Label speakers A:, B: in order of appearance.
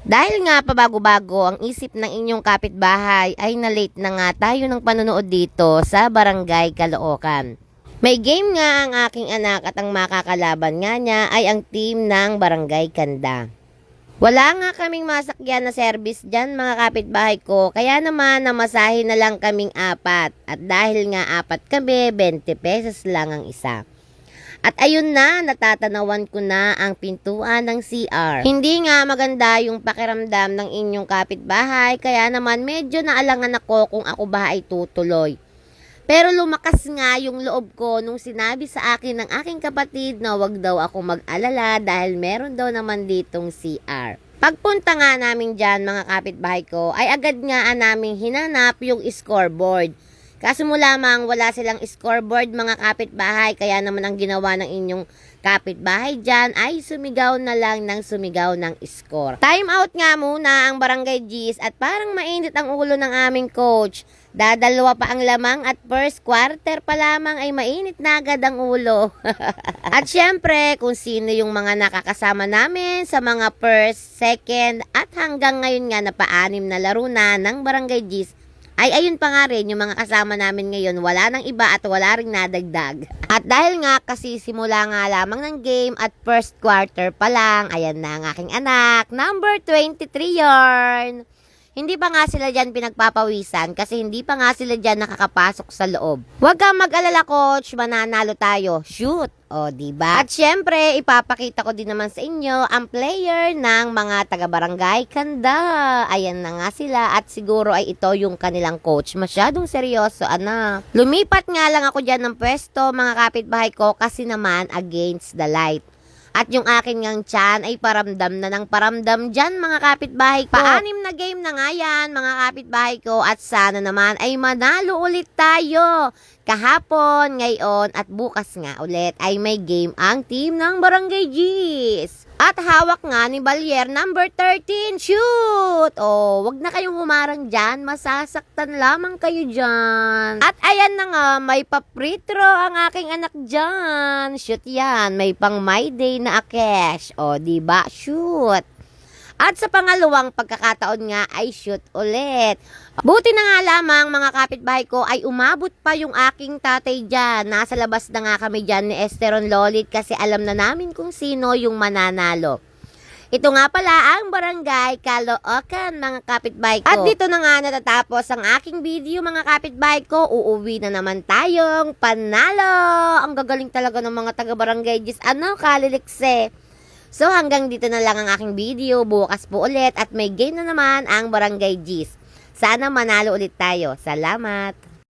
A: Dahil nga pabago-bago ang isip ng inyong kapitbahay ay na-late na nga tayo ng panonood dito sa Barangay Caloocan. May game nga ang aking anak at ang makakalaban nga niya ay ang team ng Barangay Kanda. Wala nga kaming masakyan na service dyan mga kapitbahay ko, kaya naman namasahe na lang kaming 4. At dahil nga 4 kami, 20 pesos lang ang isa. At ayun na, natatanawan ko na ang pintuan ng CR. Hindi nga maganda yung pakiramdam ng inyong kapitbahay, kaya naman medyo naalangan ako kung ako ba ay tutuloy. Pero lumakas nga yung loob ko nung sinabi sa akin ng aking kapatid na wag daw ako mag-alala dahil meron daw naman ditong CR. Pagpunta nga namin dyan mga kapitbahay ko, ay agad nga naming hinanap yung scoreboard. Kaso mo lamang wala silang scoreboard mga kapitbahay, kaya naman ang ginawa ng inyong kapitbahay dyan ay sumigaw na lang ng sumigaw ng score. Time out nga muna ang Barangay G's at parang mainit ang ulo ng aming coach. Dadalawa pa ang lamang at first quarter pa lamang ay mainit na agad ang ulo. At syempre kung sino yung mga nakakasama namin sa mga first, second at hanggang ngayon nga na pa-6 na laro na ng Barangay G's, ay ayun pa nga rin yung mga kasama namin ngayon, wala nang iba at wala ring nadagdag. At dahil nga kasi simula nga lamang ng game at first quarter pa lang, ayan na ang aking anak, number 23 yarn. Hindi pa nga sila dyan pinagpapawisan kasi hindi pa nga sila dyan nakakapasok sa loob. Huwag kang mag-alala coach, mananalo tayo. Shoot! O, diba? At syempre, ipapakita ko din naman sa inyo ang player ng mga taga-barangay Kanda. Ayan na nga sila at siguro ay ito yung kanilang coach. Masyadong seryoso, anak. Lumipat nga lang ako dyan ng pwesto, mga kapitbahay ko, kasi naman against the light. At yung akin ngang tiyan ay paramdam na ng paramdam dyan mga kapitbahay ko. Pa-6 na game na nga yan mga kapitbahay ko at sana naman ay manalo ulit tayo. Kahapon, ngayon at bukas nga ulit ay may game ang team ng Barangay G's. At hawak nga ni Balyer number 13, shoot! O, wag na kayong humarang dyan, masasaktan lamang kayo dyan. At ayan na nga, may pa-free throw ang aking anak dyan. Shoot yan, may pang my day na cash. O, diba? Shoot! At sa pangalawang pagkakataon nga ay shoot ulit. Buti na nga lamang mga kapitbahay ko ay umabot pa yung aking tatay dyan. Nasa labas na nga kami dyan ni Esteron Lolit kasi alam na namin kung sino yung mananalo. Ito nga pala ang Barangay Caloocan mga kapitbahay ko. At dito na nga natatapos ang aking video mga kapitbahay ko. Uuwi na naman tayong panalo. Ang gagaling talaga ng mga taga-Barangay G's. Ano, kalilikse. So hanggang dito na lang ang aking video. Bukas po ulit at may game na naman ang Barangay G's. Sana manalo ulit tayo. Salamat!